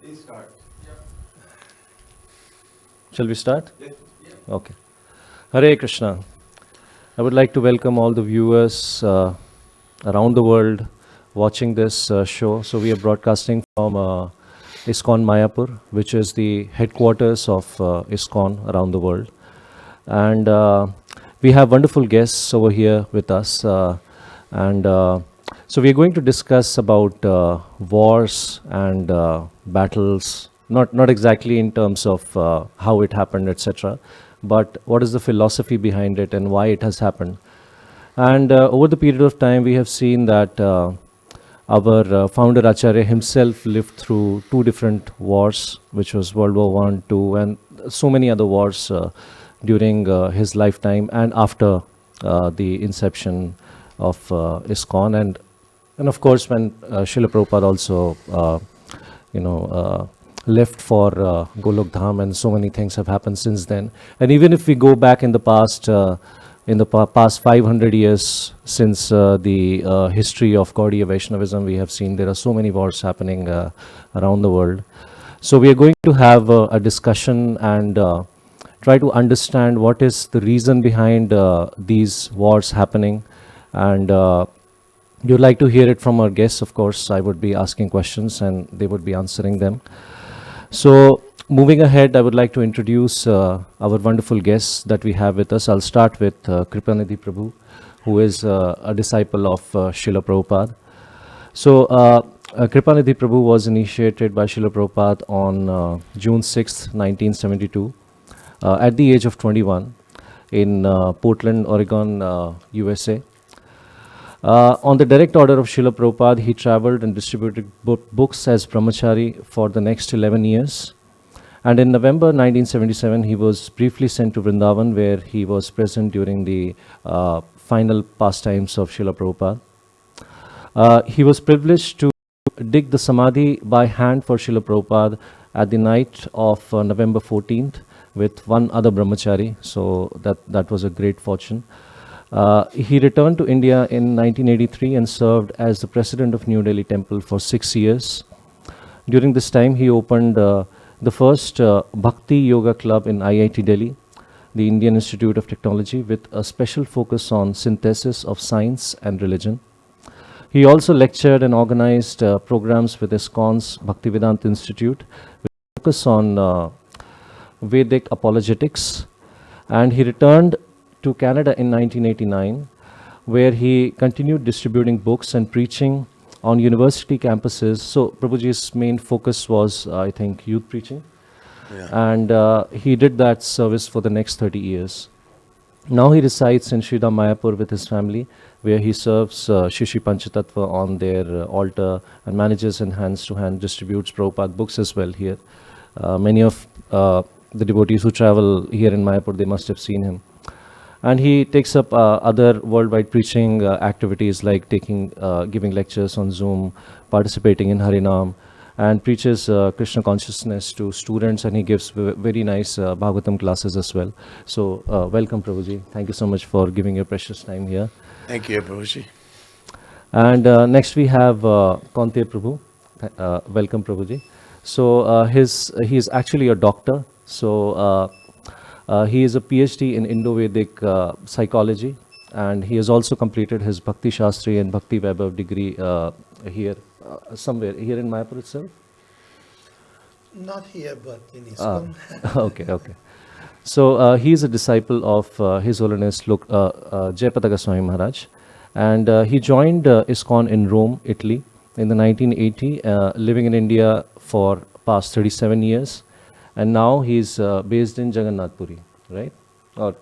Please start. Shall we start? Yes. Okay. Hare Krishna. I would like to welcome all the viewers around the world watching this show. So we are broadcasting from ISKCON Mayapur, which is the headquarters of ISKCON around the world. And we have wonderful guests over here with us. So we are going to discuss about wars and battles, not exactly in terms of how it happened, etc., but what is the philosophy behind it and why it has happened. And over the period of time, we have seen that our founder Acharya himself lived through two different wars, which was World War One, Two, and so many other wars during his lifetime and after the inception of ISKCON, and of course when Srila Prabhupada also left for Golok Dham, and so many things have happened since then. And even if we go back in the past, past 500 years since the history of Gaudiya Vaishnavism, we have seen there are so many wars happening around the world. So we are going to have a discussion and try to understand what is the reason behind these wars happening. And you'd like to hear it from our guests, of course. I would be asking questions and they would be answering them. So moving ahead, I would like to introduce our wonderful guests that we have with us. I'll start with Kripanidhi Prabhu, who is a disciple of Srila Prabhupada. So Kripanidhi Prabhu was initiated by Srila Prabhupada on June 6th, 1972, at the age of 21 in Portland, Oregon, USA. On the direct order of Srila Prabhupada, he traveled and distributed books as brahmachari for the next 11 years. And in November 1977, he was briefly sent to Vrindavan, where he was present during the final pastimes of Srila Prabhupada. He was privileged to dig the samadhi by hand for Srila Prabhupada at the night of November 14th with one other brahmachari. So that was a great fortune. He returned to India in 1983 and served as the president of New Delhi Temple for 6 years. During this time, he opened the first Bhakti Yoga Club in IIT Delhi, the Indian Institute of Technology, with a special focus on synthesis of science and religion. He also lectured and organized programs with ISKCON's Bhaktivedanta Institute, with focus on Vedic apologetics. And he returned to Canada in 1989, where he continued distributing books and preaching on university campuses. So Prabhuji's main focus was, I think, youth preaching. Yeah. And he did that service for the next 30 years. Now he resides in Sridham Mayapur with his family, where he serves Shishi Panchatattva on their altar and manages and hands-to-hand distributes Prabhupada books as well here. Many of the devotees who travel here in Mayapur, they must have seen him. And he takes up other worldwide preaching activities like giving lectures on Zoom, participating in Harinam, and preaches Krishna Consciousness to students, and he gives very nice Bhagavatam classes as well. So welcome, Prabhuji. Thank you so much for giving your precious time here. Thank you, Prabhuji. And next we have Kaunteya Prabhu. Welcome, Prabhuji. So he's actually a doctor. So he is a PhD in Indo-Vedic psychology, and he has also completed his Bhakti Shastri and Bhakti Vaibhav degree here, somewhere here in Mayapur itself. Not here, but in ISKCON. Okay. So he is a disciple of His Holiness Jayapata Goswami Maharaj, and he joined ISKCON in Rome, Italy, in the 1980, living in India for past 37 years. And now he's based in Jagannath Puri, right? Or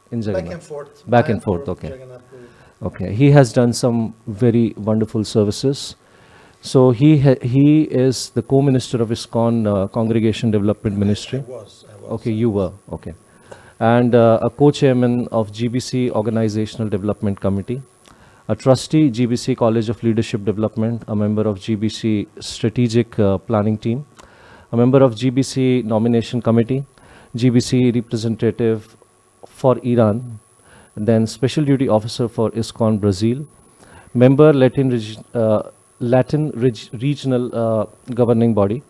in Jagannath? Back and forth. Back and forth, okay. Jagannath Puri. Okay. He has done some very wonderful services. So he is the co-minister of ISKCON Congregation Development Ministry. I was. Okay, you were. Okay. And a co-chairman of GBC Organizational Development Committee, a trustee, GBC College of Leadership Development, a member of GBC Strategic Planning Team, a member of GBC Nomination Committee, GBC Representative for Iran, then Special Duty Officer for ISKCON Brazil, member Latin Regional Governing Body,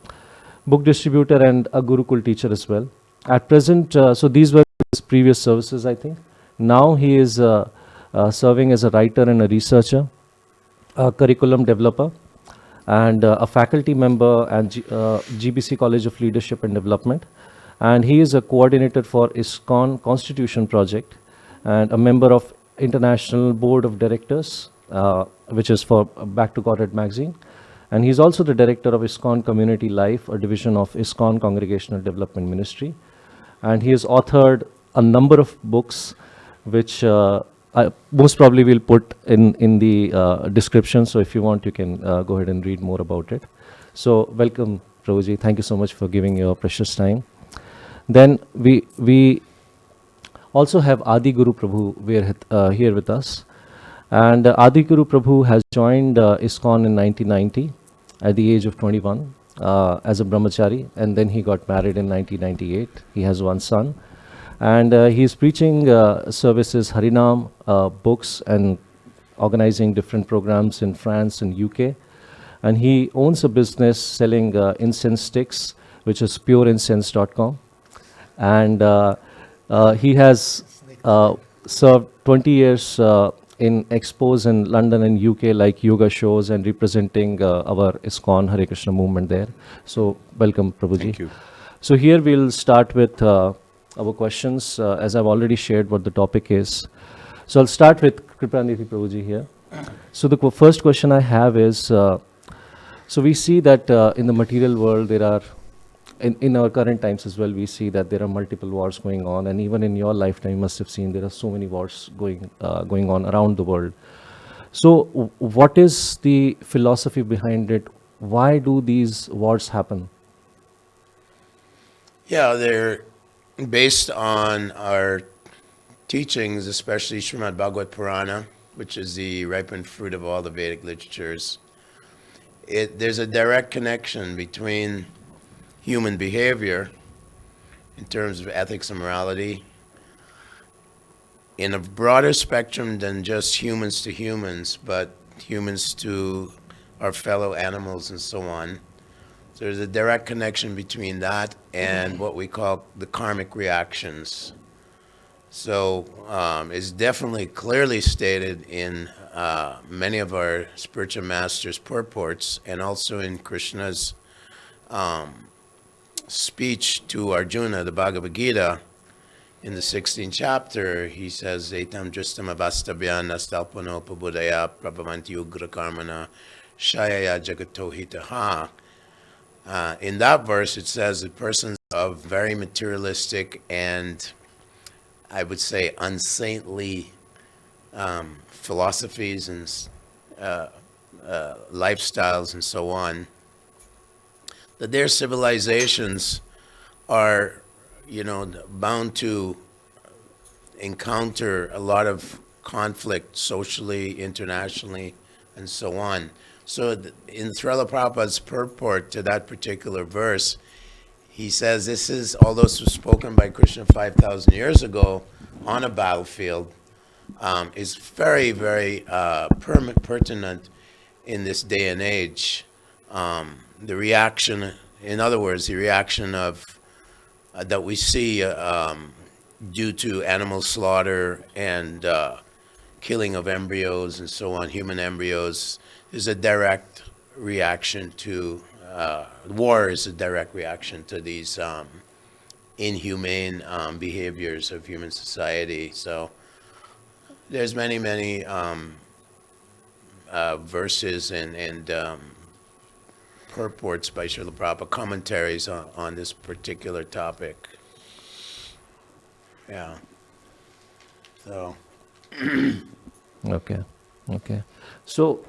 book distributor, and a Gurukul teacher as well. At present, so these were his previous services, I think. Now he is serving as a writer and a researcher, a curriculum developer, and a faculty member at GBC College of Leadership and Development. And he is a coordinator for ISKCON Constitution Project and a member of International Board of Directors, which is for Back to Godhead magazine. And he's also the director of ISKCON Community Life, a division of ISKCON Congregational Development Ministry. And he has authored a number of books, which I most probably will put in the description. So if you want, you can go ahead and read more about it. So welcome, Prabhuji. Thank you so much for giving your precious time. Then we also have Adi Guru Prabhu here with us. And Adi Guru Prabhu has joined ISKCON in 1990 at the age of 21 as a brahmachari, and then he got married in 1998. He has one son. And he's preaching services, Harinam, books, and organizing different programs in France and UK. And he owns a business selling incense sticks, which is pureincense.com. And he has served 20 years in expos in London and UK, like yoga shows, and representing our ISKCON Hare Krishna movement there. So welcome, Prabhuji. Thank you. So here we'll start with our questions, as I've already shared what the topic is. So I'll start with Kripanidhi Prabhuji here. So the first question I have is, so we see that in the material world there are, in our current times as well, we see that there are multiple wars going on, and even in your lifetime you must have seen there are so many wars going on around the world. So what is the philosophy behind it? Why do these wars happen? Yeah, they're based on our teachings, especially Srimad Bhagavad Purana, which is the ripened fruit of all the Vedic literatures. There's a direct connection between human behavior in terms of ethics and morality in a broader spectrum than just humans to humans, but humans to our fellow animals and so on. So there's a direct connection between that and what we call the karmic reactions. So it's definitely clearly stated in many of our spiritual masters' purports, and also in Krishna's speech to Arjuna, the Bhagavad Gita, in the 16th chapter. He says, Etam justam avastabhyan astalpano pabudaya prabhavanti ugra karmana shayaya jagato hitaha. In that verse, it says that persons of very materialistic and, I would say, unsaintly philosophies and lifestyles and so on, that their civilizations are, bound to encounter a lot of conflict socially, internationally, and so on. So in Srila Prabhupada's purport to that particular verse, he says this is, although this was spoken by Krishna 5,000 years ago on a battlefield, is very, very pertinent in this day and age. The reaction, in other words, the reaction of that we see due to animal slaughter and killing of embryos and so on, human embryos, is a direct reaction to war. Is a direct reaction to these inhumane behaviors of human society. So there's many verses and purports by Srila Prabhupada, commentaries on this particular topic. Yeah. So. Okay. So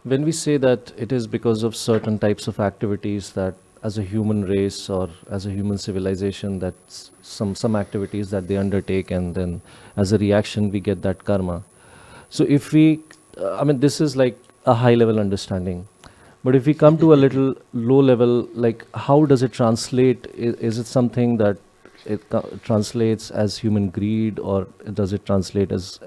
when we say that it is because of certain types of activities that as a human race or as a human civilization, that some activities that they undertake, and then as a reaction we get that karma. So if we, this is like a high level understanding. But if we come to a little low level, like how does it translate? Is it something that translates as human greed, or does it translate as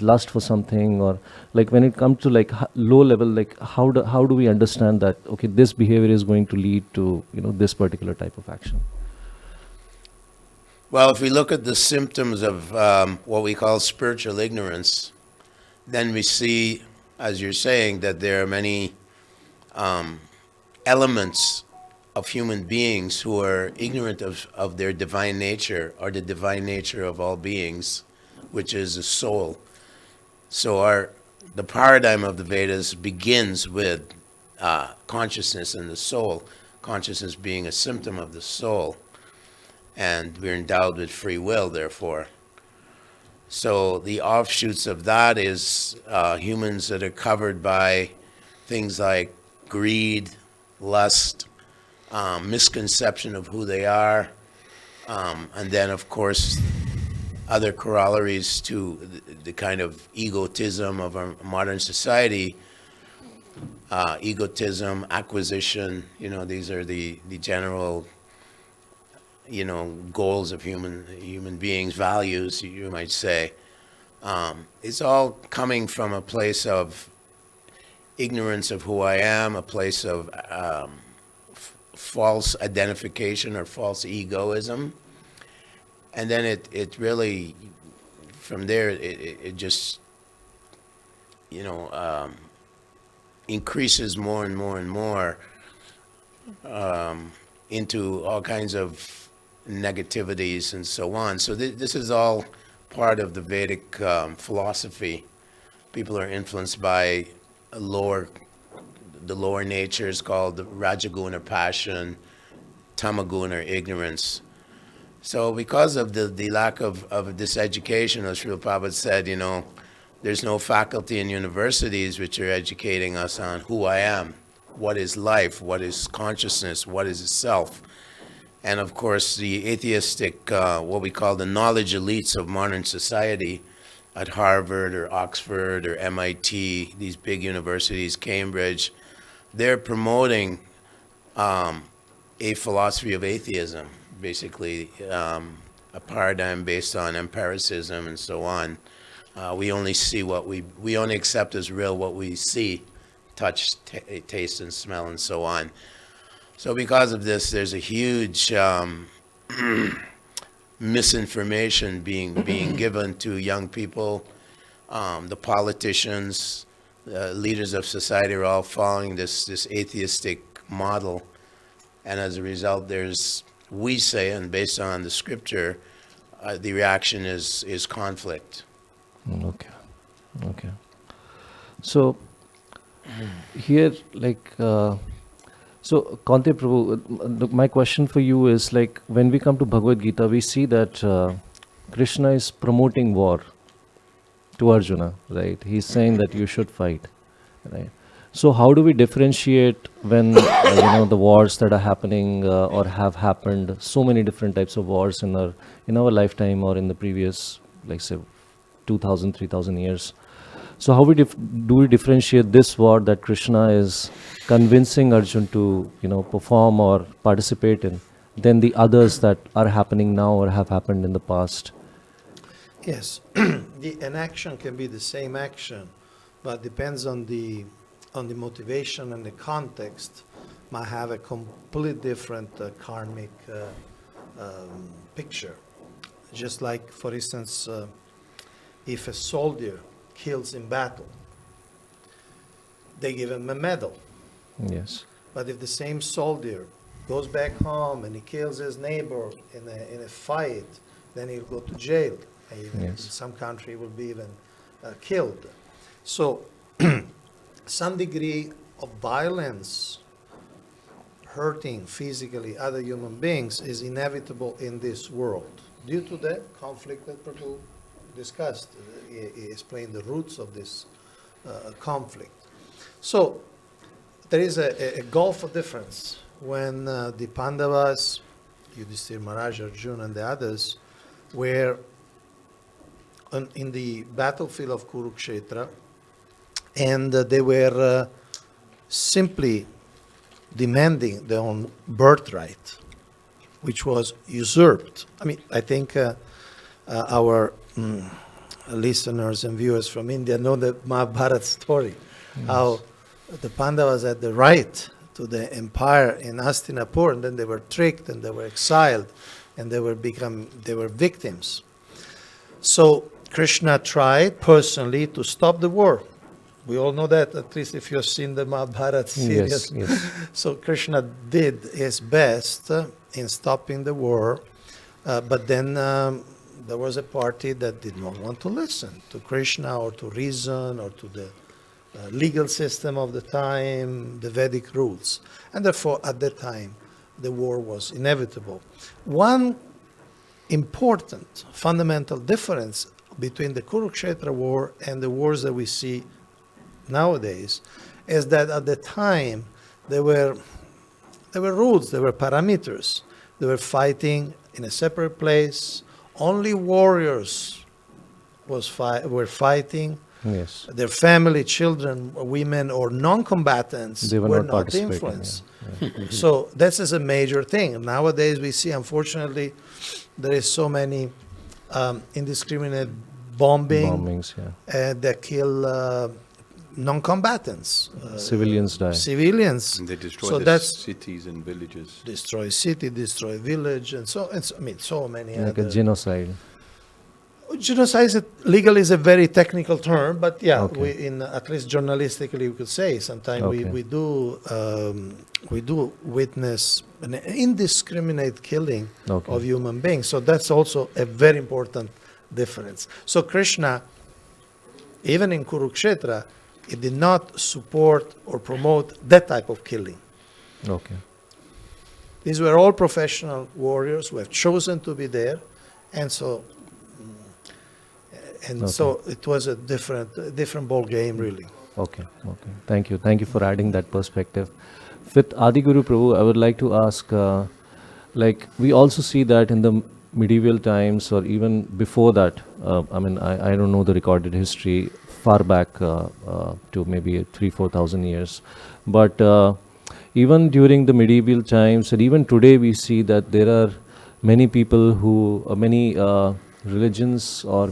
lust for something, or like when it comes to like low level, like how do we understand that okay, this behavior is going to lead to this particular type of action? Well, if we look at the symptoms of what we call spiritual ignorance, then we see, as you're saying, that there are many elements of human beings who are ignorant of their divine nature, or the divine nature of all beings, which is the soul. So the paradigm of the Vedas begins with consciousness and the soul, consciousness being a symptom of the soul, and we're endowed with free will, therefore. So the offshoots of that is humans that are covered by things like greed, lust, misconception of who they are, and then, of course, other corollaries to the kind of egotism of our modern society. Egotism, acquisition, these are the general, goals of human beings, values, you might say. It's all coming from a place of ignorance of who I am, a place of false identification or false egoism. And then it really, from there, it just, increases more and more and more into all kinds of negativities and so on. So this is all part of the Vedic philosophy. People are influenced by the lower natures called the Rajaguna, passion, Tamaguna, ignorance. So because of the lack of this education, as Srila Prabhupada said, there's no faculty in universities which are educating us on who I am, what is life, what is consciousness, what is self. And of course, the atheistic, what we call the knowledge elites of modern society at Harvard or Oxford or MIT, these big universities, Cambridge, they're promoting a philosophy of atheism, basically a paradigm based on empiricism and so on. We only see we only accept as real what we see, touch, taste, and smell, and so on. So because of this, there's a huge misinformation being given to young people. The politicians, leaders of society are all following this atheistic model. And as a result, we say, and based on the scripture, the reaction is conflict. Okay. So here, like, so Kante Prabhu, my question for you is like, when we come to Bhagavad Gita, we see that Krishna is promoting war to Arjuna, right? He's saying that you should fight, right? So how do we differentiate when the wars that are happening or have happened, so many different types of wars in our lifetime or in the previous, like say, 2,000, 3,000 years? So how do we differentiate this war that Krishna is convincing Arjun to perform or participate in, than the others that are happening now or have happened in the past? Yes, an action can be the same action, but depends on the motivation and the context, might have a complete different karmic picture. Just like, for instance, if a soldier kills in battle, they give him a medal. Yes. But if the same soldier goes back home and he kills his neighbor in a fight, then he'll go to jail. Even in some country, will be even killed. So, some degree of violence, hurting physically other human beings, is inevitable in this world due to the conflict that Prabhu discussed. He explained the roots of this conflict. So, there is a gulf of difference when the Pandavas, Yudhishthira Maharaj, Arjuna, and the others were in the battlefield of Kurukshetra, and they were simply demanding their own birthright. which was usurped. I mean, I think our listeners and viewers from India know the Mahabharata story, how the Pandavas had the right to the empire in Hastinapur, and then they were tricked and they were exiled, and they were victims. So Krishna tried personally to stop the war. We all know that, at least if you've seen the Mahabharata series. Yes. So Krishna did his best in stopping the war, but then there was a party that did not want to listen to Krishna or to reason or to the legal system of the time, the Vedic rules. And therefore, at that time, the war was inevitable. One important fundamental difference between the Kurukshetra war and the wars that we see nowadays is that at the time there were rules, there were parameters. They were fighting in a separate place. Only warriors were fighting. Yes. Their family, children, women, or non-combatants They were not not participating, influenced. yeah. So this is a major thing. Nowadays we see, unfortunately, there is so many indiscriminate Bombings, that kill non-combatants. Civilians die. Civilians. And they destroy So the that's cities and villages. destroy city, destroy village, and so I mean, so many. Like a other. genocide. Genocide legal is a very technical term, but yeah, Okay. we in at least journalistically we could say sometimes Okay. we do witness an indiscriminate killing Okay. of human beings. So that's also a very important difference. So Krishna, even in Kurukshetra, he did not support or promote that type of killing. Okay. These were all professional warriors who have chosen to be there, and so so it was a different ball game, really. Okay. Thank you for adding that perspective. With Adi Guru Prabhu, I would like to ask, like we also see that in the medieval times or even before that, I don't know the recorded history far back to maybe 3,000-4,000 years, but even during the medieval times and even today we see that there are many people who, many religions or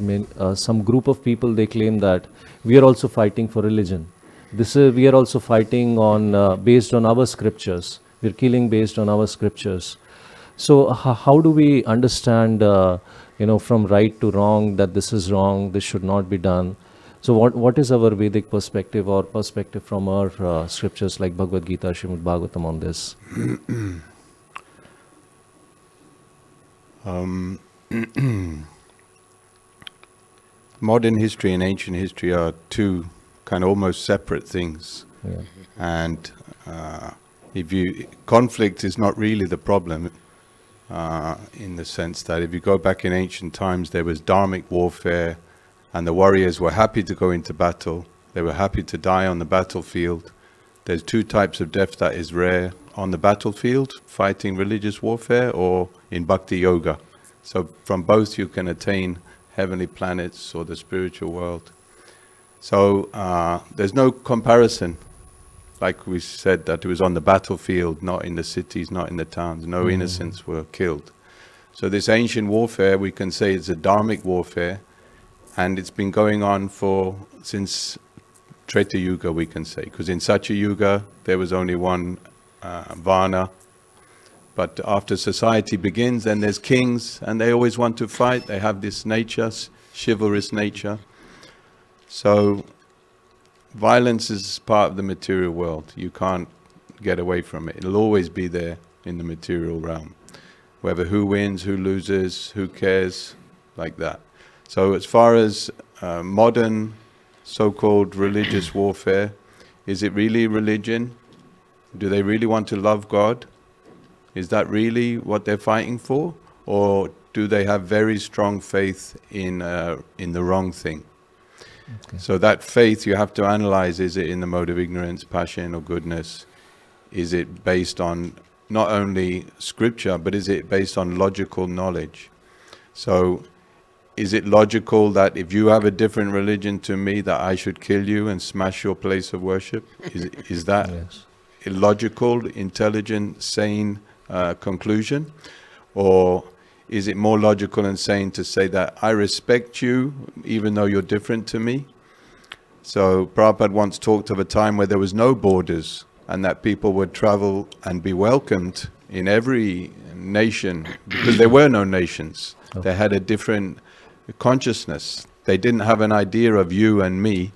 some group of people, they claim that we are also fighting for religion. We are also fighting on based on our scriptures. We're killing based on our scriptures. So how do we understand, from right to wrong, that this is wrong, this should not be done? So what is our Vedic perspective or perspective from our scriptures like Bhagavad Gita, Srimad Bhagavatam on this? Modern history and ancient history are two kind of almost separate things. Yeah. And conflict is not really the problem, in the sense that if you go back in ancient times, there was dharmic warfare, and the warriors were happy to go into battle. They were happy to die on the battlefield. There's two types of death that is rare: on the battlefield, fighting religious warfare, or in bhakti yoga. So from both you can attain heavenly planets or the spiritual world. So there's no comparison. Like we said, that it was on the battlefield, not in the cities, not in the towns. No innocents were killed. So this ancient warfare, we can say it's a dharmic warfare, and it's been going on since Treta Yuga, we can say. Because in Satya Yuga, there was only one Varna. But after society begins, then there's kings, and they always want to fight. They have this nature, chivalrous nature. So violence is part of the material world. You can't get away from it. It'll always be there in the material realm. Whether who wins, who loses, who cares, like that. So as far as modern so-called religious warfare, is it really religion? Do they really want to love God? Is that really what they're fighting for? Or do they have very strong faith in the wrong thing? Okay. So that faith you have to analyze, is it in the mode of ignorance, passion, or goodness? Is it based on not only scripture, but is it based on logical knowledge? So is it logical that if you have a different religion to me, that I should kill you and smash your place of worship? Is that Yes. a logical, intelligent, sane conclusion? Or is it more logical and sane to say that I respect you even though you're different to me? So Prabhupada once talked of a time where there was no borders and that people would travel and be welcomed in every nation because there were no nations. They had a different consciousness. They didn't have an idea of you and me,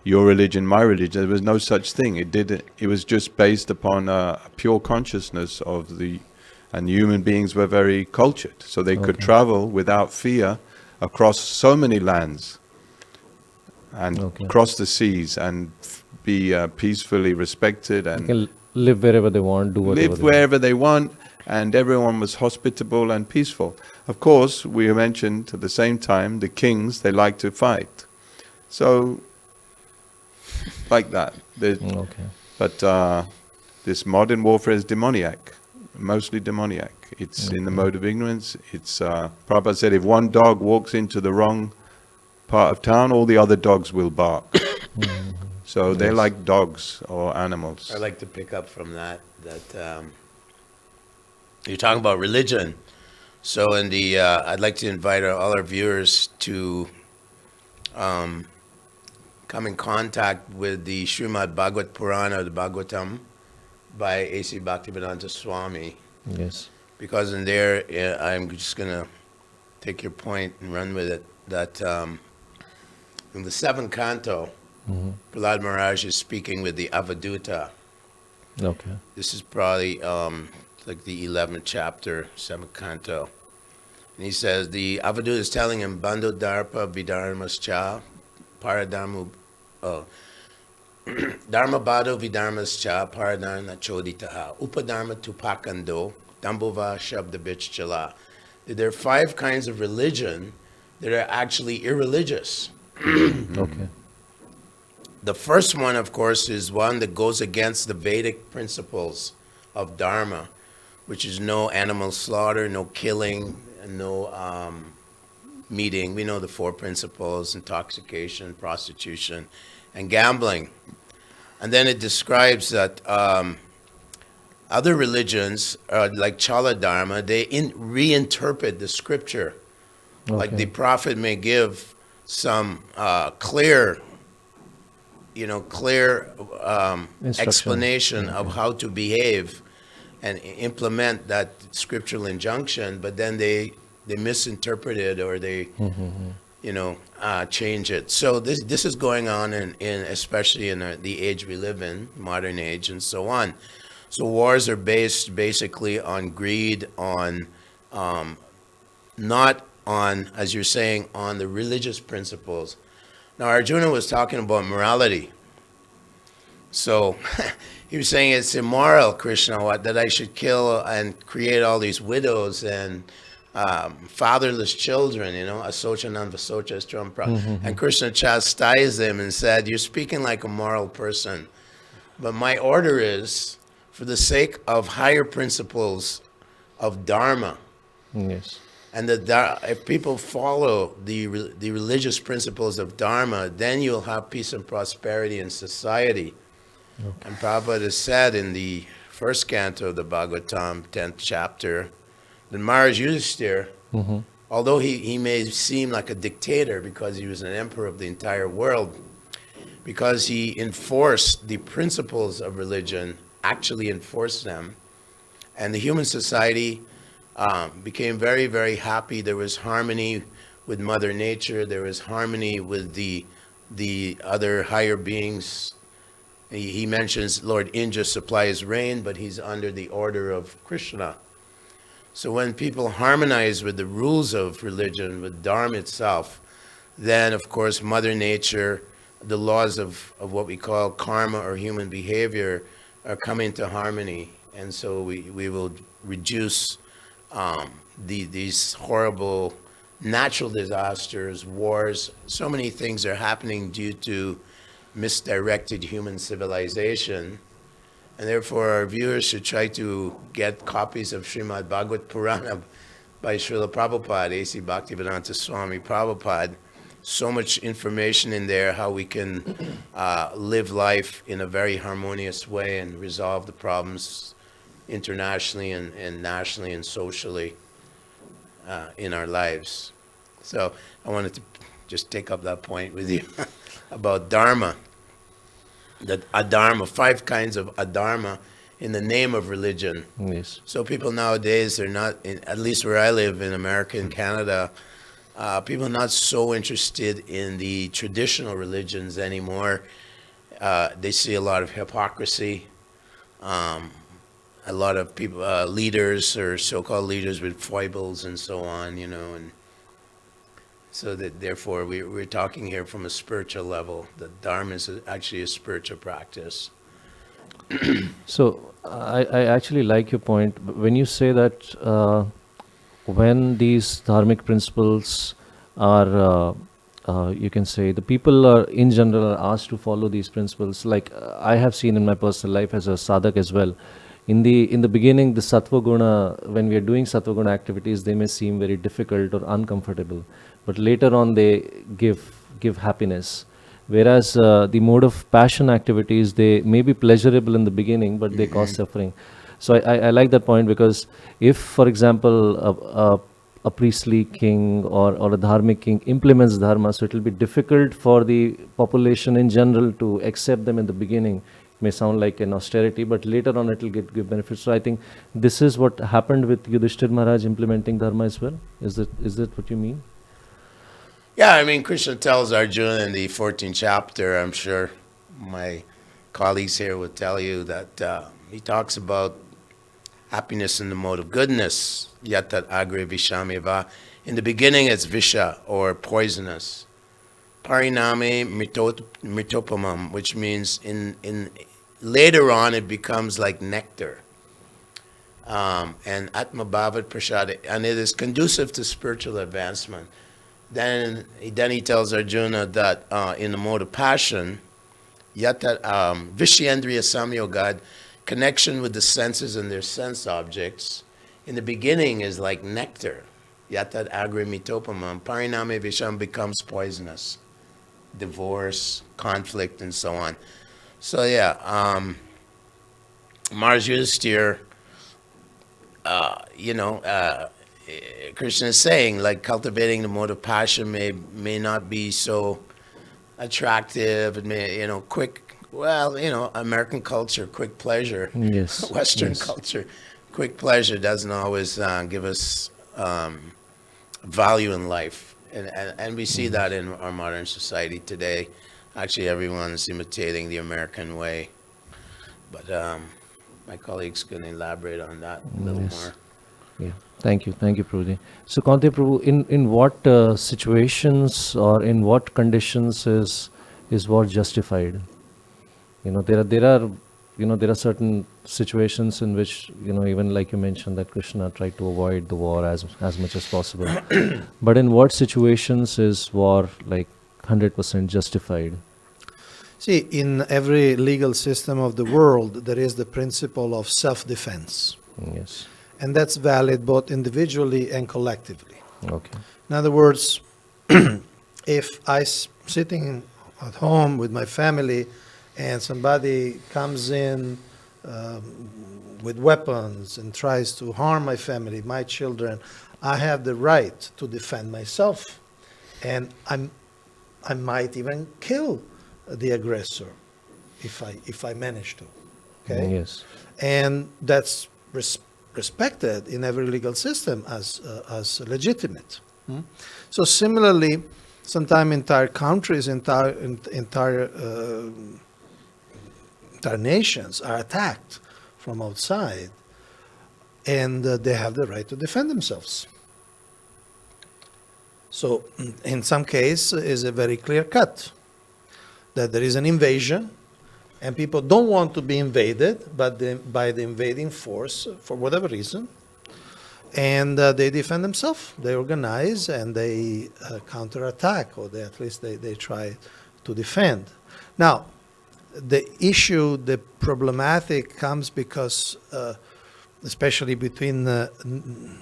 your religion, my religion. There was no such thing. It was just based upon a pure consciousness of the, and human beings were very cultured. So they could travel without fear across so many lands and cross the seas and be peacefully respected and They can live wherever they want, do whatever live they want. wherever they want, and everyone was hospitable and peaceful. Of course, we mentioned at the same time, the kings, they like to fight. So, like that. Okay. But this modern warfare is demoniac, mostly demoniac. It's in the mode of ignorance. It's Prabhupada said, if one dog walks into the wrong part of town, all the other dogs will bark. So they're like dogs or animals. I'd like to pick up from that you're talking about religion. So in the, I'd like to invite all our viewers to come in contact with the Srimad Bhagavad Purana, the Bhagavatam, by A.C. Bhaktivedanta Swami. Yes. Because in there, I'm just going to take your point and run with it, that in the seventh canto, Prahlad Maharaj is speaking with the Avaduta. Okay. This is probably like the 11th chapter, 7th canto. And he says, the Avaduta is telling him, Bandhu Dharpa Vidharmascha Paradharmu, Dharma Bado Vidharmascha Paradharma Choditaha Upadharma Tupakando Dambhova Shabda Bichchala. There are 5 kinds of religion that are actually irreligious. Okay. The first one, of course, is one that goes against the Vedic principles of Dharma, which is no animal slaughter, no killing, and no meeting. We know the 4 principles: intoxication, prostitution, and gambling. And then it describes that other religions, like Chala Dharma, they reinterpret the scripture. Like the prophet may give some clear explanation of how to behave and implement that scriptural injunction, but then they misinterpret it, or they change it. So this is going on in especially in the age we live in, modern age, and so on. So wars are based basically on greed, on not on, as you're saying, on the religious principles. Now Arjuna was talking about morality. So he was saying it's immoral, Krishna, that I should kill and create all these widows and fatherless children, asocha non-vasocha stram. And Krishna chastised them and said, you're speaking like a moral person. But my order is, for the sake of higher principles of Dharma, Yes. and if people follow the religious principles of Dharma, then you'll have peace and prosperity in society. And Prabhupada has said in the first canto of the Bhagavatam, 10th chapter, that Maharaj Yudhishthira, although he may seem like a dictator because he was an emperor of the entire world, because he enforced the principles of religion, actually enforced them, and the human society became very, very happy. There was harmony with Mother Nature. There was harmony with the other higher beings. He mentions Lord Indra supplies rain, but he's under the order of Krishna. So when people harmonize with the rules of religion, with Dharma itself, then of course Mother Nature, the laws of what we call karma or human behavior are coming into harmony. And so we will reduce these horrible natural disasters, wars. So many things are happening due to misdirected human civilization. And therefore our viewers should try to get copies of Srimad Bhagavad Purana by Srila Prabhupada, A.C. Bhaktivedanta Swami Prabhupada. So much information in there, how we can live life in a very harmonious way and resolve the problems internationally and nationally and socially. in our lives. So I wanted to just take up that point with you about dharma, that adharma, 5 kinds of adharma in the name of religion. Yes. So people nowadays are not, at least where I live in America and Canada, people are not so interested in the traditional religions anymore. They see a lot of hypocrisy. A lot of people, leaders or so-called leaders with foibles and so on, and so that therefore we're talking here from a spiritual level. The Dharma is actually a spiritual practice. So I actually like your point. When you say that when these dharmic principles are, you can say, the people are in general are asked to follow these principles. Like I have seen in my personal life as a sadhak as well. In the beginning, the sattva guna, when we are doing sattva guna activities, they may seem very difficult or uncomfortable, but later on they give happiness. Whereas the mode of passion activities, they may be pleasurable in the beginning, but they cause suffering. So I like that point, because if, for example, a priestly king or a dharmic king implements dharma, so it will be difficult for the population in general to accept them in the beginning. It may sound like an austerity, but later on it will give benefits. So I think this is what happened with Yudhishthir Maharaj implementing dharma as well. Is that what you mean? Yeah, I mean, Krishna tells Arjuna in the 14th chapter, I'm sure my colleagues here will tell you that he talks about happiness in the mode of goodness, yatat agre vishameva. In the beginning, it's visha, or poisonous. Pariname mitopamam, which means in later on it becomes like nectar. And atma bhavat prasada, and it is conducive to spiritual advancement. Then he tells Arjuna that in the mode of passion, yata vishyendriya samyogad, connection with the senses and their sense objects, in the beginning is like nectar. Yatad agre mitopamam, pariname visham, becomes poisonous. Divorce, conflict, and so on. So yeah, Mars Yudhisthira, Krishna is saying, like, cultivating the mode of passion may not be so attractive. It may, quick, American culture, quick pleasure. Yes. Western yes. culture, quick pleasure doesn't always give us value in life. And we see that in our modern society today. Actually, everyone's imitating the American way. But my colleagues can elaborate on that a little more. Yeah, thank you, Prabhuji. So, Kante Prabhu, in what situations or in what conditions is war justified? There are certain situations in which even like you mentioned that Krishna tried to avoid the war as much as possible. But in what situations is war like 100% justified? See, in every legal system of the world, there is the principle of self-defense. Yes. And that's valid both individually and collectively. Okay. In other words, if I'm sitting at home with my family and somebody comes in with weapons and tries to harm my family, my children, I have the right to defend myself. And I might even kill the aggressor if I manage to. Okay? Yes. And that's respected in every legal system as legitimate. So similarly, sometimes entire countries, entire nations are attacked from outside, and they have the right to defend themselves. So in some case, is a very clear cut that there is an invasion, and people don't want to be invaded by the invading force for whatever reason. And they defend themselves. They organize and they counterattack, or at least they try to defend. Now, the issue, the problematic comes because, especially between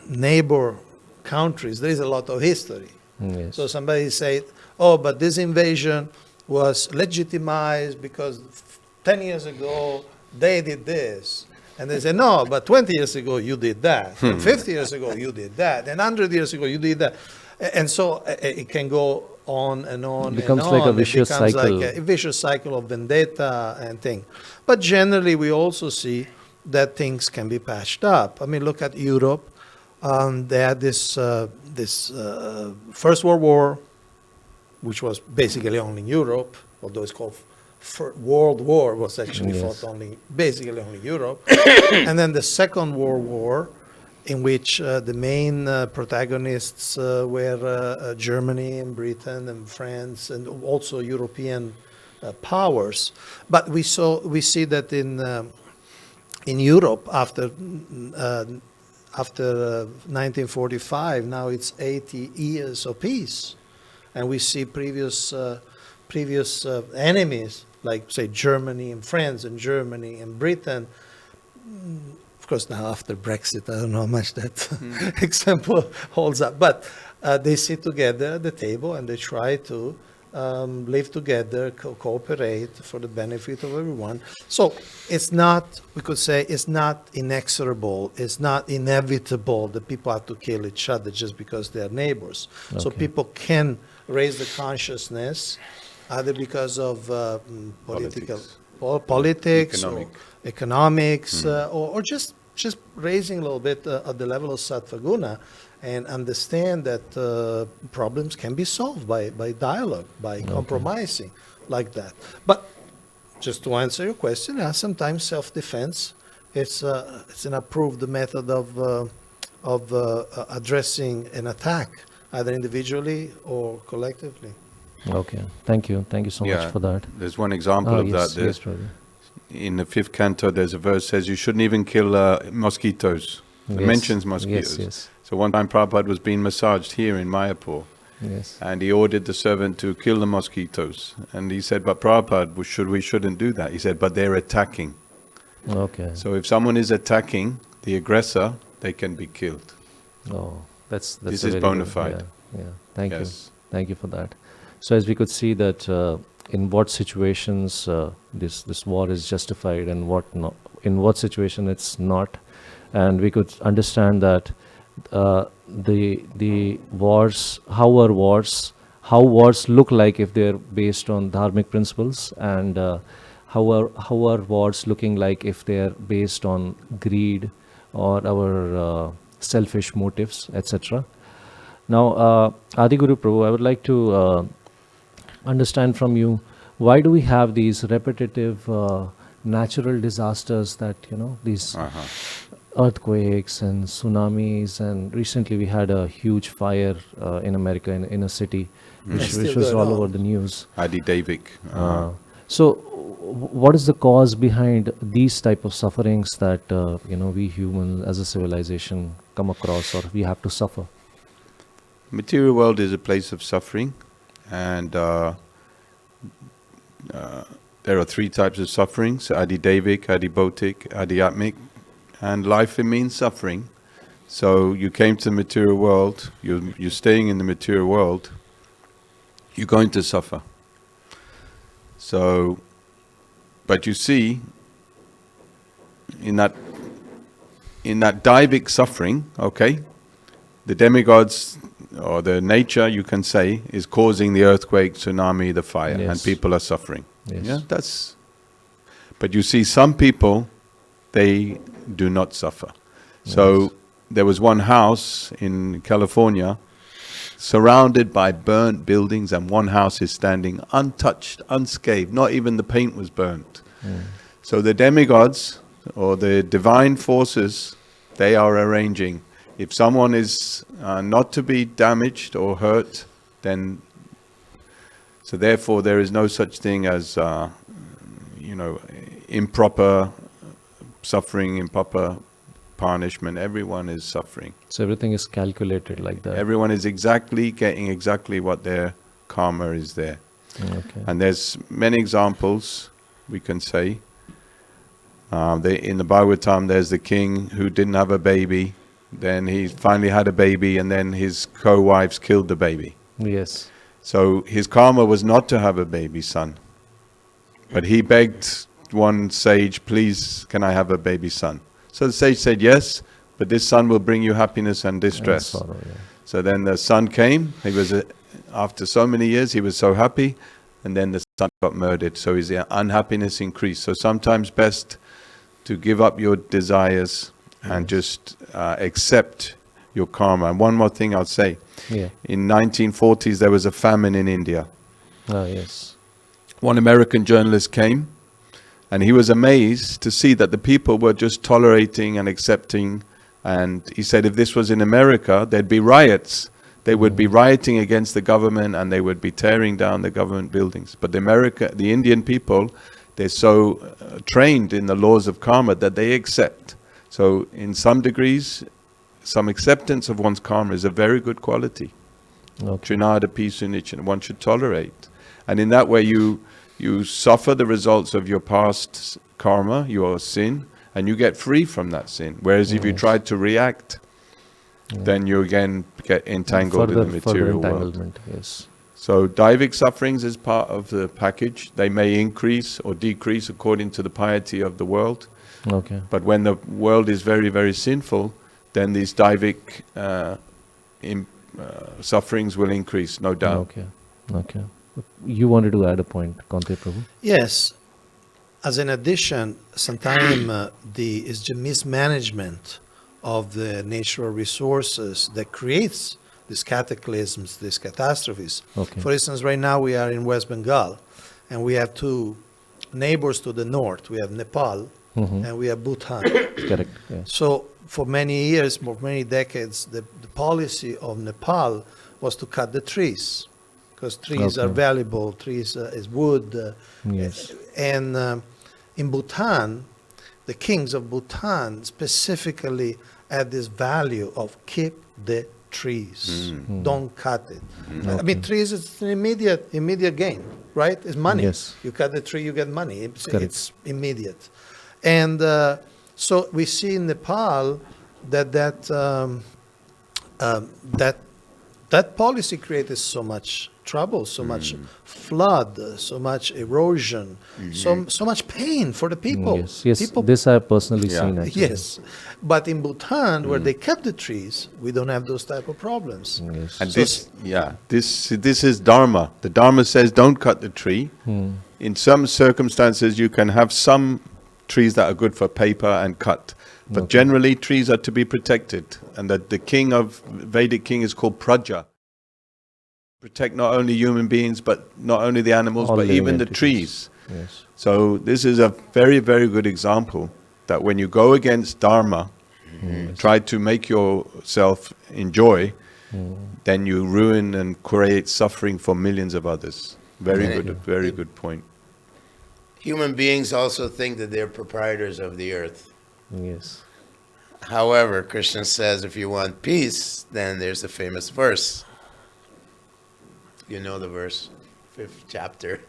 neighbor countries, there is a lot of history. Yes. So somebody said, oh, but this invasion was legitimized because 10 years ago they did this, And they say, no, but 20 years ago you did that, and 50 years ago you did that, and 100 years ago you did that. And so it can go on and on. Becomes and like a on. vicious It becomes cycle. like a vicious cycle of vendetta and thing. But generally, we also see that things can be patched up. I mean, look at Europe. They had this First World War, which was basically only in Europe, although it's called World War, was actually fought basically only Europe. And then the Second World War, in which the main protagonists were Germany and Britain and France and also European powers. But we see that in Europe after 1945, now it's 80 years of peace, and we see previous enemies like say Germany and France and Germany and Britain. Of course, now after Brexit, I don't know how much that example holds up. But they sit together at the table and they try to live together, cooperate for the benefit of everyone. So it's not, we could say, it's not inexorable, it's not inevitable that people have to kill each other just because they are neighbors. So Okay. people can raise the consciousness either because of politics or economics, or just raising a little bit at the level of sattva guna, and understand that problems can be solved by dialogue, by compromising like that. But just to answer your question, sometimes self-defense it's an approved method of addressing an attack, either individually or collectively. Okay. Thank you so much for that. There's one example of yes, that. yes, brother. In the 5th canto, there's a verse says you shouldn't even kill mosquitoes. It Yes, mentions mosquitoes. yes. So one time Prabhupada was being massaged here in Mayapur, Yes. and he ordered the servant to kill the mosquitoes. And he said, but Prabhupada, we shouldn't do that. He said, but they're attacking. Okay. So if someone is attacking the aggressor, they can be killed. Oh, that's This a is very bona good- fide. Yeah. Thank you. Yes. Thank you for that. So as we could see that in what situations this war is justified and what not, in what situation it's not, and we could understand that the wars, how wars look like if they're based on dharmic principles, and how are wars looking like if they're based on greed or our selfish motives, etc. Now, Adi Guru Prabhu, I would like to understand from you, why do we have these repetitive natural disasters that, these earthquakes and tsunamis, and recently we had a huge fire in America in a city, which Still was going all on. over the news. Adi Devik. So what is the cause behind these type of sufferings that, we humans as a civilization come across, or we have to suffer? Material world is a place of suffering, and there are 3 types of sufferings: Adi Devik, Adi Bautik, Adi Atmic, and life it means suffering. So you came to the material world, you're staying in the material world, you're going to suffer. So, but you see, in that Daivic suffering, okay, the demigods, or the nature, you can say, is causing the earthquake, tsunami, the fire, and Yes. people are suffering. Yes. Yeah, that's. But you see, some people, they do not suffer. So there was one house in California, surrounded by burnt buildings, and one house is standing untouched, unscathed. Not even the paint was burnt. So the demigods, or the divine forces, they are arranging. If someone is not to be damaged or hurt, then, so therefore there is no such thing as, improper suffering, improper punishment. Everyone is suffering. So everything is calculated like that. Everyone is getting exactly what their karma is there. Okay. And there's many examples we can say. In the Bhagavatam, there's the king who didn't have a baby. Then he finally had a baby, and then his co-wives killed the baby. Yes. So his karma was not to have a baby son. But he begged one sage, please, can I have a baby son? So the sage said, yes, but this son will bring you happiness and distress. And sorrow, yeah. So then the son came. He was, after so many years, he was so happy, and then the son got murdered. So his unhappiness increased. So sometimes best to give up your desires and just accept your karma. And one more thing I'll say. Yeah. In 1940s, there was a famine in India. Ah, yes. One American journalist came, and he was amazed to see that the people were just tolerating and accepting. And he said if this was in America, there'd be riots. They would be rioting against the government, and they would be tearing down the government buildings. But the Indian people, they're so trained in the laws of karma that they accept. So in some degrees, some acceptance of one's karma is a very good quality. Okay. Trinada Pisunichana, one should tolerate. And in that way you suffer the results of your past karma, your sin, and you get free from that sin. Whereas if you try to react, then you again get entangled in the material further world. entanglement, yes. So daivic sufferings is part of the package. They may increase or decrease according to the piety of the world. Okay. But when the world is very, very sinful, then these daivic sufferings will increase, no doubt. Okay. Okay. You wanted to add a point, Kante Prabhu? Yes. As an addition, sometimes is the mismanagement of the natural resources that creates these cataclysms, these catastrophes. Okay. For instance, right now we are in West Bengal, and we have two neighbors to the north. We have Nepal, and we have Bhutan. Correct. Yes. So for many years, for many decades, the policy of Nepal was to cut the trees, because trees are Okay. valuable, trees is wood. Yes. And in Bhutan, the kings of Bhutan specifically had this value of keep the trees, don't cut it. I mean, trees is an immediate gain, right? It's money. Yes. You cut the tree, you get money. It's Correct. immediate. And so we see in Nepal that policy created so much trouble, so much flood, so much erosion, so much pain for the people. Yes. Yes. People, This I have personally Yeah. seen. Actually. yes. But in Bhutan, where they kept the trees, we don't have those type of problems. Yes. And So this is Dharma. The Dharma says don't cut the tree. In some circumstances, you can have some trees that are good for paper and cut. But generally, trees are to be protected. And that the king of Vedic king is called Praja. Protect not only human beings, but not only the animals, All but living even the entities. trees. Yes. So this is a very, very good example that when you go against Dharma, try to make yourself enjoy, then you ruin and create suffering for millions of others. Very good point. Human beings also think that they're proprietors of the earth. Yes. However, Krishna says if you want peace, then there's a famous verse. You know the verse, 5th chapter.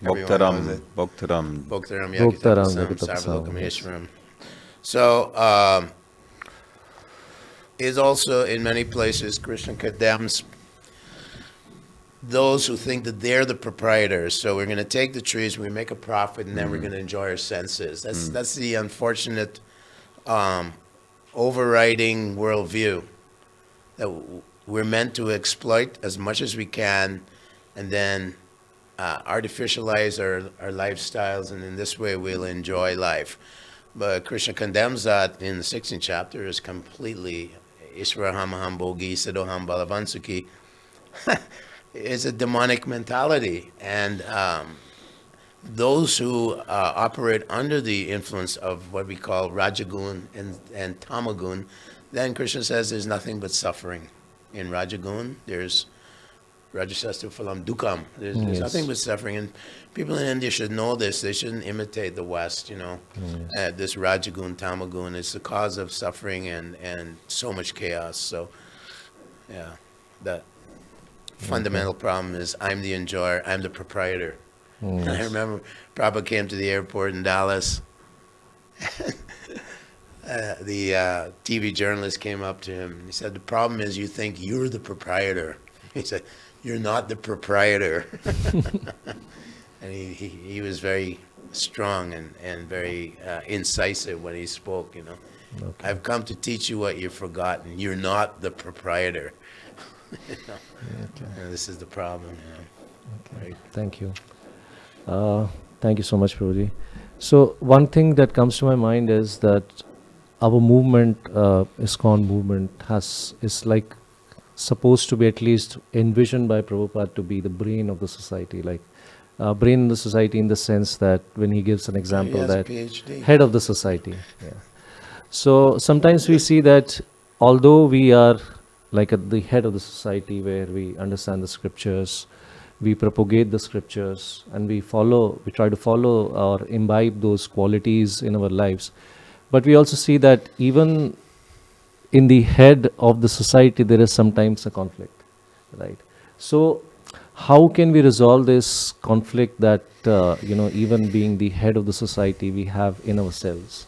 Everyone knows it. Bhaktaram. Bhaktaram Bhaktaram Yakitamasam Yakitamasam, Sarvalokam yes. Ishwaram. So, is also in many places Krishna condemns those who think that they're the proprietors. So we're going to take the trees, we make a profit, and then we're going to enjoy our senses. That's the unfortunate overriding worldview that we're meant to exploit as much as we can, and then artificialize our lifestyles, and in this way we'll enjoy life. But Krishna condemns that in the 16th chapter as completely Iswaraham Bogi Siddhoham Balavansuki. It's a demonic mentality, and those who operate under the influence of what we call Rajagun and Tamagun, then Krishna says there's nothing but suffering. In Rajagun, there's Rajasastha Phalam Dukam. There's Yes. nothing but suffering, and people in India should know this. They shouldn't imitate the West, this Rajagun, Tamagun. It's the cause of suffering and so much chaos. So, yeah, that fundamental problem is I'm the enjoyer, I'm the proprietor. And I remember Prabhupada came to the airport in Dallas. The TV journalist came up to him and he said, the problem is you think you're the proprietor. He said, you're not the proprietor. And he was very strong and very incisive when he spoke, you know. Okay. I've come to teach you what you've forgotten. You're not the proprietor. You know? And this is the problem, you know. Right. Thank you. Thank you so much, Prabhuji. So one thing that comes to my mind is that our movement, ISKCON movement, is like supposed to be at least envisioned by Prabhupada to be the brain of the society, like brain of the society in the sense that when he gives an example has a that PhD. head of the society. Yeah. So sometimes we see that although we are like at the head of the society where we understand the scriptures, we propagate the scriptures, and we try to follow or imbibe those qualities in our lives. But we also see that even in the head of the society, there is sometimes a conflict, right? So how can we resolve this conflict that, even being the head of the society, we have in ourselves?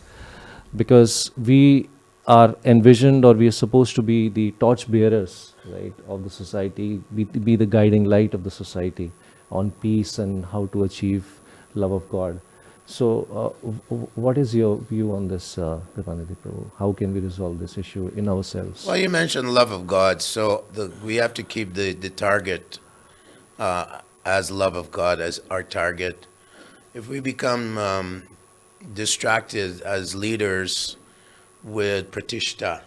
Because we are envisioned, or we are supposed to be the torch bearers, right, of the society, be the guiding light of the society on peace and how to achieve love of God. So, what is your view on this, Kripanidhi Prabhu? How can we resolve this issue in ourselves? Well, you mentioned love of God, so we have to keep the target as love of God as our target. If we become distracted as leaders with pratishta,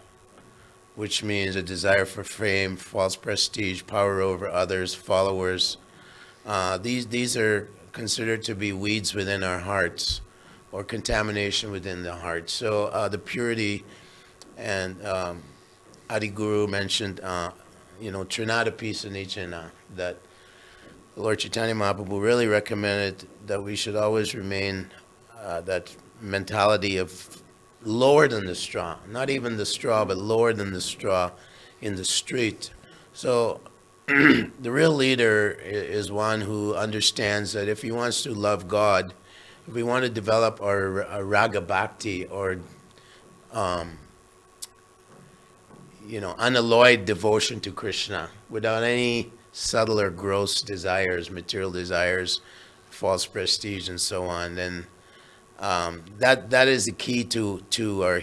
which means a desire for fame, false prestige, power over others, followers, these are considered to be weeds within our hearts or contamination within the heart. So the purity, and Adi Guru mentioned, Trinada Pisa Nichana, that Lord Chaitanya Mahaprabhu really recommended that we should always remain that mentality of lower than the straw, not even the straw, but lower than the straw in the street. So the real leader is one who understands that if he wants to love God, if we want to develop our raga bhakti, or unalloyed devotion to Krishna without any subtle or gross desires, material desires, false prestige, and so on, then that is the key to our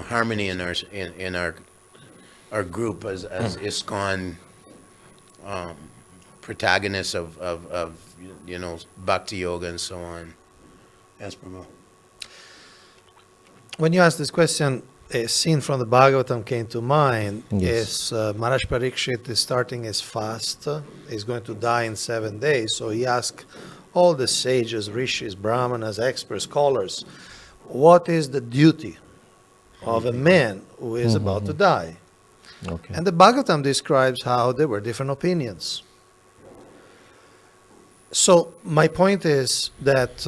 harmony in our group as ISKCON protagonists of bhakti yoga and so on. Yes, Prabhu. When you asked this question, a scene from the Bhagavatam came to mind. Yes. Is Maharaj Parikshit is starting his fast. He's going to die in 7 days. So he asked all the sages, rishis, brahmanas, experts, scholars, what is the duty of a man who is about to die? Okay. And the Bhagavatam describes how there were different opinions. So my point is that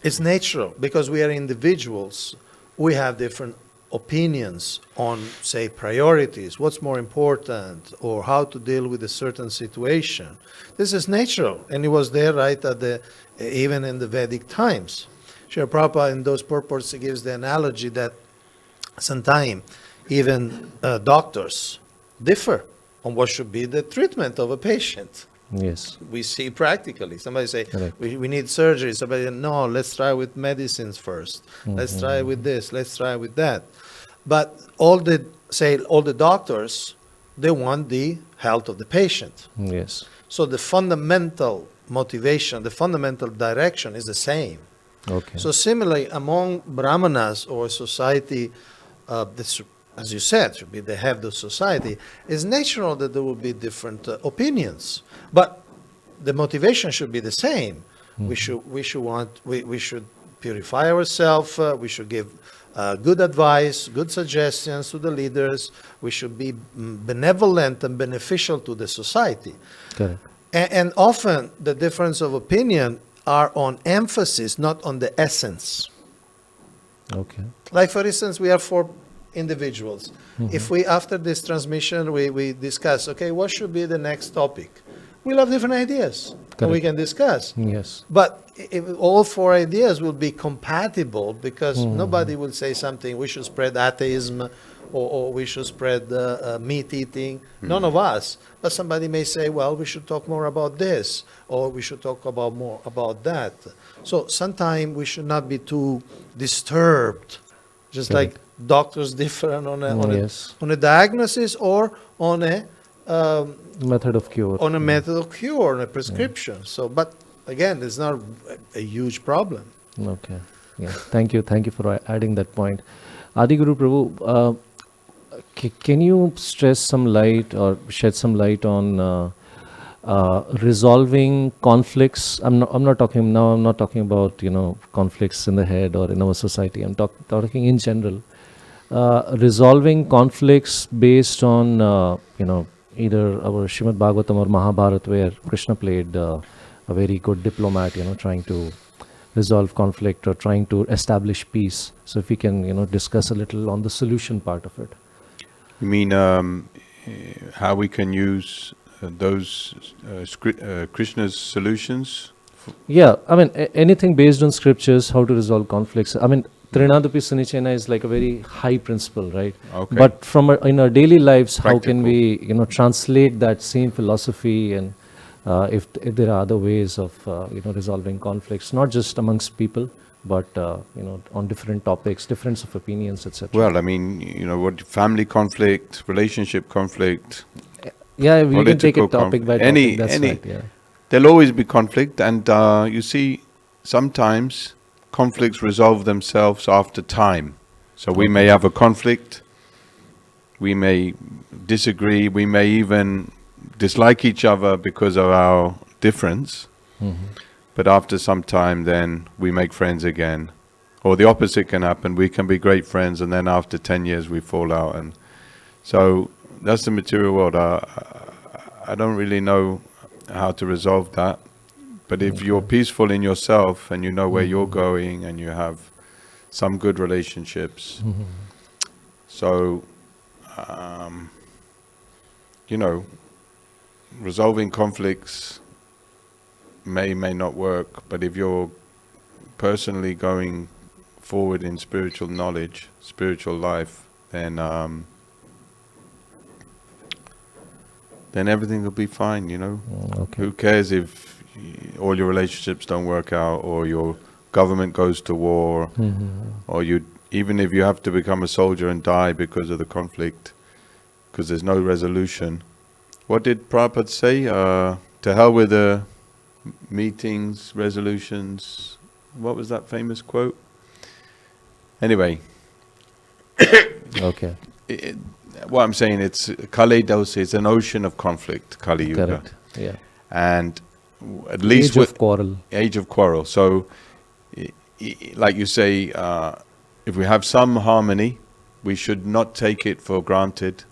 it's natural, because we are individuals, we have different opinions on, say, priorities, what's more important, or how to deal with a certain situation. This is natural, and it was there right at even in the Vedic times. Srila Prabhupada in those purports gives the analogy that sometimes even doctors differ on what should be the treatment of a patient. Yes. We see practically. Somebody say, Correct. we need surgery. Somebody, no, let's try with medicines first. Let's try with this. Let's try with that. But all the doctors, they want the health of the patient. Yes. So the fundamental motivation, the fundamental direction is the same. Okay. So similarly, among brahmanas or society, this, as you said, should be the head of society, it's natural that there will be different opinions. But the motivation should be the same. We should purify ourselves. We should give good advice, good suggestions to the leaders. We should be benevolent and beneficial to the society. Correct. And often the difference of opinion are on emphasis, not on the essence. Okay. Like, for instance, we are 4 individuals. If we, after this transmission, we discuss, okay, what should be the next topic? We'll have different ideas. and we Correct. can discuss. Yes. But if all four ideas will be compatible, because nobody will say something, we should spread atheism, or we should spread meat eating. None of us. But somebody may say, well, we should talk more about this, or we should talk about more about that. So sometimes we should not be too disturbed, just Correct. like doctors differ on Yes. on a diagnosis, or on a Method of cure. on a method of cure, on a prescription. So, but again, it's not a huge problem. Okay. Yeah. Thank you. Thank you for adding that point. Adi Guru Prabhu, can you stress some light or shed some light on resolving conflicts? I'm not talking now. I'm not talking about conflicts in the head or in our society. I'm talking in general. Resolving conflicts based on either our Srimad Bhagavatam or Mahabharata, where Krishna played a very good diplomat, trying to resolve conflict or trying to establish peace. So if we can, discuss a little on the solution part of it. You mean how we can use those Krishna's solutions? Yeah, I mean, anything based on scriptures, how to resolve conflicts. I mean, Trinadapi Sunichena is like a very high principle, right? Okay. But from in our daily lives, how can Practical. we, translate that same philosophy, and if there are other ways of, resolving conflicts, not just amongst people, but on different topics, difference of opinions, etc. Well, I mean, what family conflict, relationship conflict, yeah, we can take it political topic by conflict, topic. That's any. right. Yeah. There'll always be conflict, and you see, sometimes conflicts resolve themselves after time. So we may have a conflict, we may disagree, we may even dislike each other because of our difference, but after some time then we make friends again. Or the opposite can happen, we can be great friends and then after 10 years we fall out. And so that's the material world. I don't really know how to resolve that. But if you're peaceful in yourself and you know where you're going and you have some good relationships, so, resolving conflicts may not work, but if you're personally going forward in spiritual knowledge, spiritual life, then everything will be fine, Okay. Who cares if all your relationships don't work out, or your government goes to war, or even if you have to become a soldier and die because of the conflict, because there's no resolution. What did Prabhupada say? To hell with the meetings, resolutions. What was that famous quote? Anyway. Okay. What I'm saying, it's Kali Dosa, it's an ocean of conflict, Kali Yuga. Correct. Yeah. And at least Age of quarrel. Age of quarrel. So, like you say, if we have some harmony, we should not take it for granted.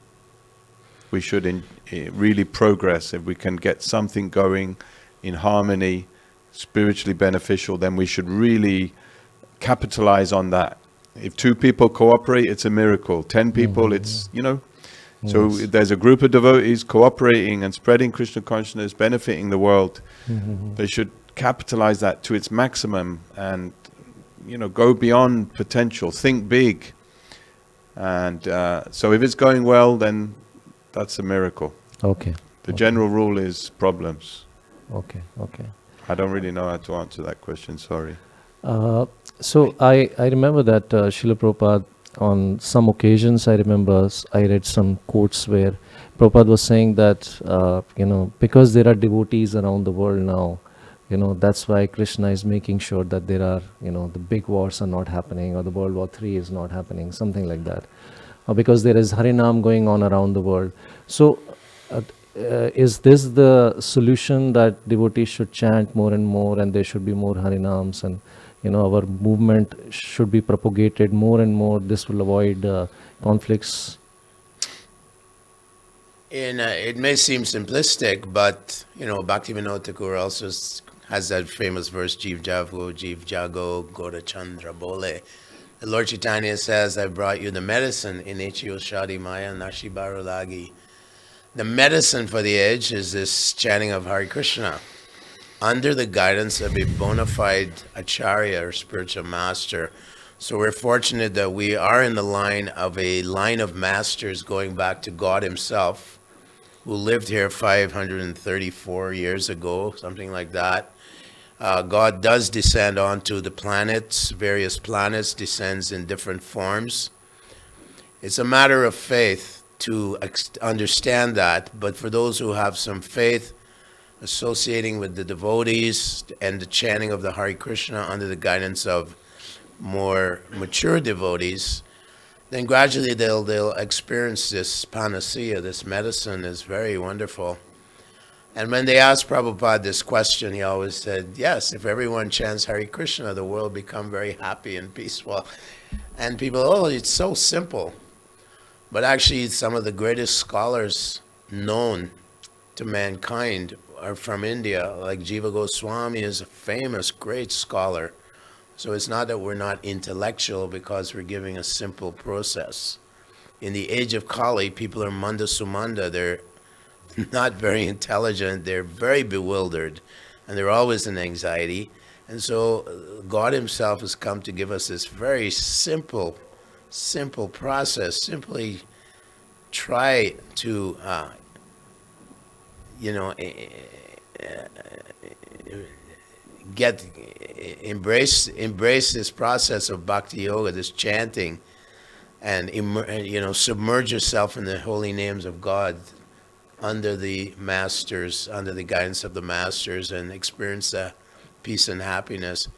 We should really progress. If we can get something going in harmony, spiritually beneficial, then we should really capitalize on that. If 2 people cooperate, it's a miracle. 10 people, it's, So if there's a group of devotees cooperating and spreading Krishna consciousness, benefiting the world, they should capitalize that to its maximum and, go beyond potential, think big. And so if it's going well, then that's a miracle. Okay. The general rule is problems. Okay. I don't really know how to answer that question, sorry. So I remember that Srila Prabhupada, on some occasions, I remember I read some quotes where Prabhupada was saying that, because there are devotees around the world now, that's why Krishna is making sure that there are, the big wars are not happening, or the World War III is not happening, something like that. Or because there is Harinam going on around the world. So is this the solution, that devotees should chant more and more, and there should be more Harinams, and our movement should be propagated more and more? This will avoid conflicts. It may seem simplistic, but Bhaktivinoda Thakur also has that famous verse, Jeev Javo, Jeev Jago, Gora Chandra Bole. The Lord Chaitanya says, I brought you the medicine, Inichio Shadi Maya Nashi Barulagi. The medicine for the age is this chanting of Hare Krishna. under the guidance of a bona fide acharya or spiritual master. So we're fortunate that we are in the line of masters going back to God himself, who lived here 534 years ago, something like that. God does descend onto the planets, various planets, descends in different forms. It's a matter of faith to understand that, but for those who have some faith associating with the devotees and the chanting of the Hare Krishna under the guidance of more mature devotees, then gradually they'll experience this panacea, this medicine is very wonderful. And when they asked Prabhupada this question, he always said, yes, if everyone chants Hare Krishna, the world will become very happy and peaceful. And people, oh, it's so simple. But actually, some of the greatest scholars known to mankind are from India. Like Jiva Goswami is a famous, great scholar. So it's not that we're not intellectual because we're giving a simple process. In the age of Kali, people are manda sumanda. They're not very intelligent. They're very bewildered. And they're always in anxiety. And so God himself has come to give us this very simple process. Simply try to, embrace this process of bhakti yoga, this chanting, and submerge yourself in the holy names of God under the masters, under the guidance of the masters, and experience the peace and happiness.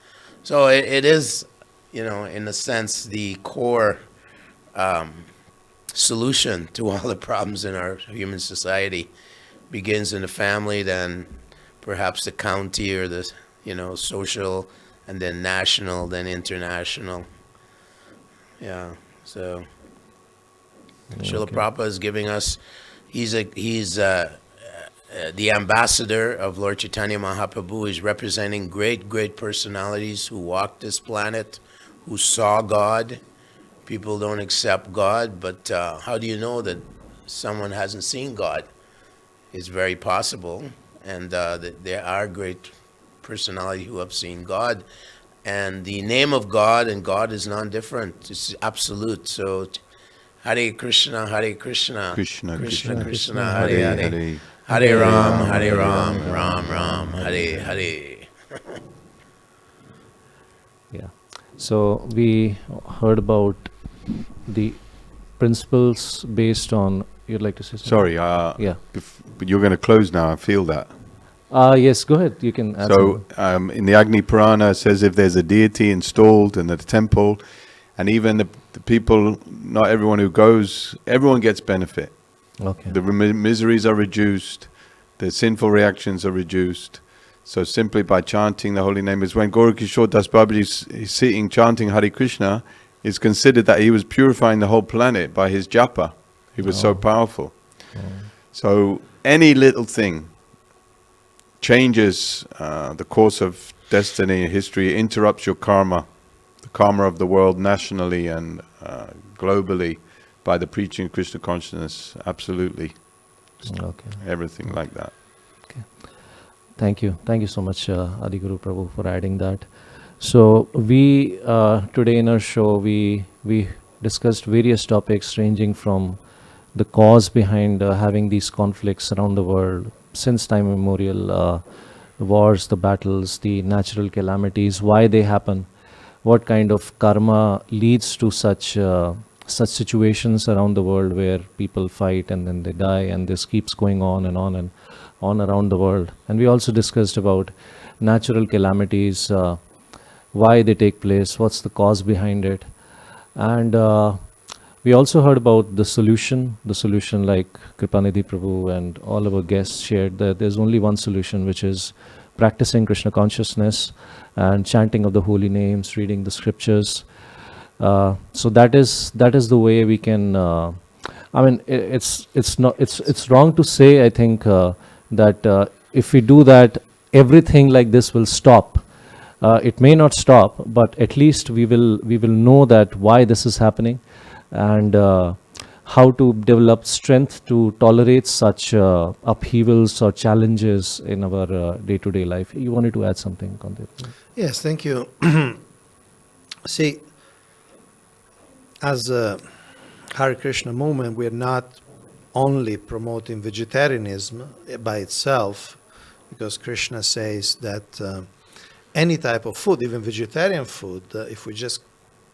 So it is, in a sense, the core solution to all the problems in our human society. Begins in the family, then perhaps the county or the social, and then national, then international. Yeah. So Srila Prabhupada is giving us. He's the ambassador of Lord Chaitanya Mahaprabhu. He's representing great personalities who walked this planet, who saw God. People don't accept God, but how do you know that someone hasn't seen God? It's very possible, and there are great personalities who have seen God, and the name of God and God is non-different. It's absolute. So Hare Krishna, Hare Krishna, Krishna Krishna Krishna, Krishna, Hare Hare, Hare. Hare Ram, Ram Ram, Hare Hare. Yeah. So we heard about the principles based on. You'd like to say something? Sorry, Yeah. but you're going to close now. I feel that. Yes, go ahead. You can add So in the Agni Purana, it says if there's a deity installed in the temple, and even the people, not everyone who goes, everyone gets benefit. Okay. The miseries are reduced, the sinful reactions are reduced. So simply by chanting the holy name, is when Gaurkishore Das Babaji is sitting chanting Hare Krishna, it's considered that he was purifying the whole planet by his japa. He was so powerful. So any little thing changes the course of destiny and history, interrupts your karma, the karma of the world nationally and globally by the preaching of Krishna consciousness. Absolutely. Okay. Everything like that. Okay. Thank you. Thank you so much, Adi Guru Prabhu, for adding that. So we today in our show we discussed various topics ranging from the cause behind having these conflicts around the world since time immemorial, the wars, the battles, the natural calamities, why they happen, what kind of karma leads to such situations around the world where people fight and then they die, and this keeps going on and on around the world. And we also discussed about natural calamities, why they take place, what's the cause behind it, and we also heard about the solution like Kripanidhi Prabhu and all our guests shared, that there's only one solution, which is practicing Krishna consciousness and chanting of the holy names, reading the scriptures. So that is the way we can. It's wrong to say, I think, that if we do that, everything like this will stop. It may not stop, but at least we will know that why this is happening, and how to develop strength to tolerate such upheavals or challenges in our day-to-day life. You wanted to add something, Kandip? Yes, thank you. See, as a Hare Krishna movement, we are not only promoting vegetarianism by itself, because Krishna says that any type of food, even vegetarian food, if we just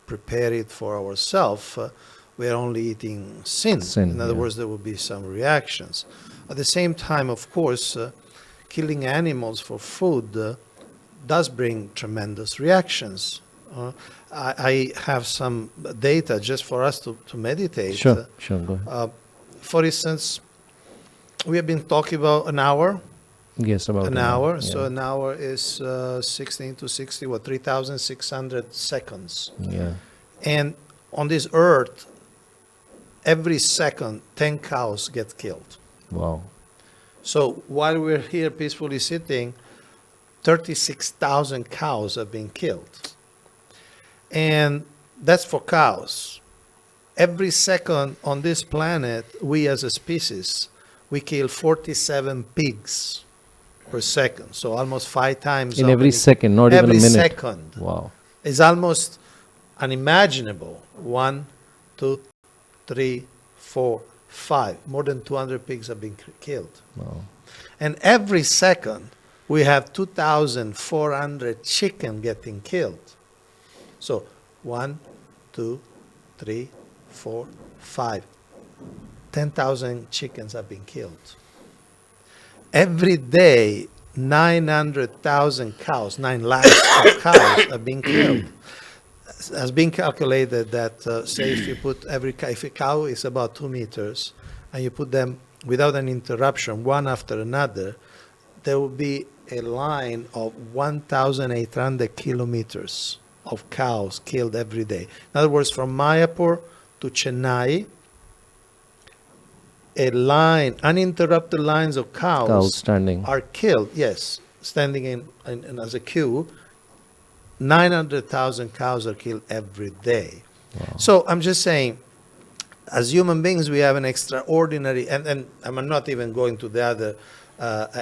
prepare it for ourselves, we are only eating sin. In other words, there will be some reactions. At the same time, of course, killing animals for food does bring tremendous reactions. I have some data just for us to meditate. Sure, go ahead. For instance, we have been talking about an hour. Yes, about an hour. Yeah. So an hour is 16 to 60, 3,600 seconds. Yeah. And on this earth, every second, 10 cows get killed. Wow. So while we're here peacefully sitting, 36,000 cows have been killed. And that's for cows. Every second on this planet, we as a species, we kill 47 pigs per second. So almost 5 times. In every second, not even a minute. Every second. Wow. It's almost unimaginable. 1, 2, 3, 4, 5. More than 200 pigs have been killed. Wow. And every second, we have 2,400 chicken getting killed. So 1, 2, 3, 4, 5. 10,000 chickens have been killed. Every day, 900,000 cows, 9 lakhs of cows have been killed. It has been calculated that, say, if you put if a cow is about 2 meters, and you put them without an interruption, one after another, there will be a line of 1,800 kilometers of cows killed every day. In other words, from Mayapur to Chennai, a line, uninterrupted lines of cows standing are killed, yes, standing in as a queue. 900,000 cows are killed every day. Wow. So I'm just saying, as human beings, we have an extraordinary, and I'm not even going to the other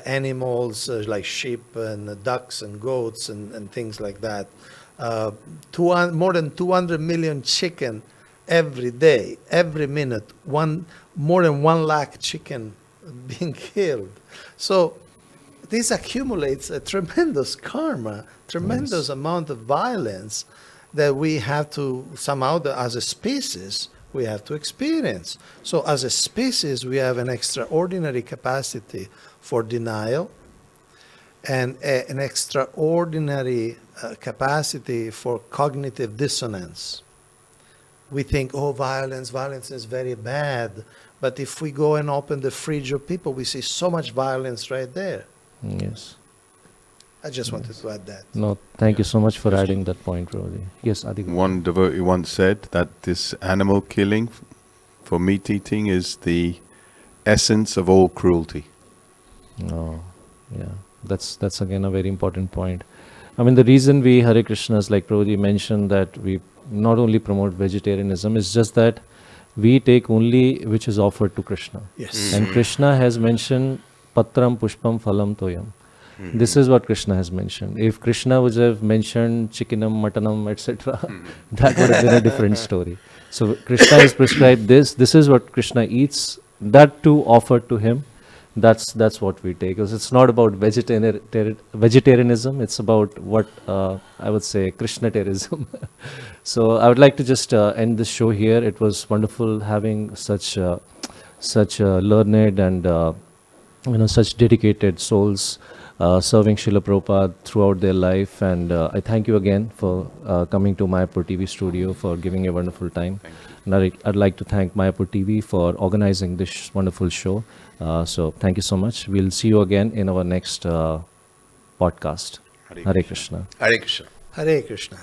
animals like sheep and ducks and goats and things like that. More than 200 million chicken every day, every minute, more than 1 lakh chicken being killed. So this accumulates a tremendous karma, tremendous amount of violence that we have to somehow, as a species, we have to experience. So as a species, we have an extraordinary capacity for denial and an extraordinary capacity for cognitive dissonance. We think, oh, violence is very bad. But if we go and open the fridge of people, we see so much violence right there. Yes. I just wanted to add that. No, thank you so much for adding that point, Rohit. Yes, Adi. One devotee once said that this animal killing for meat eating is the essence of all cruelty. Oh, yeah. That's again a very important point. I mean, the reason we Hare Krishnas, like Prabhuji mentioned, that we not only promote vegetarianism, is just that we take only which is offered to Krishna. Yes. And Krishna has mentioned Patram Pushpam Phalam Toyam. This is what Krishna has mentioned. If Krishna would have mentioned chickenum, muttonum, etc., that would have been a different story. So Krishna has prescribed this. This is what Krishna eats. That too offered to him. That's what we take. Because it's not about vegetarianism. It's about what I would say Krishnatarianism. So I would like to just end this show here. It was wonderful having such learned and such dedicated souls serving Srila Prabhupada throughout their life. And I thank you again for coming to Mayapur TV studio, for giving a wonderful time. And I'd like to thank Mayapur TV for organizing this wonderful show. So thank you so much. We'll see you again in our next podcast. Hare Krishna. Hare Krishna. Hare Krishna.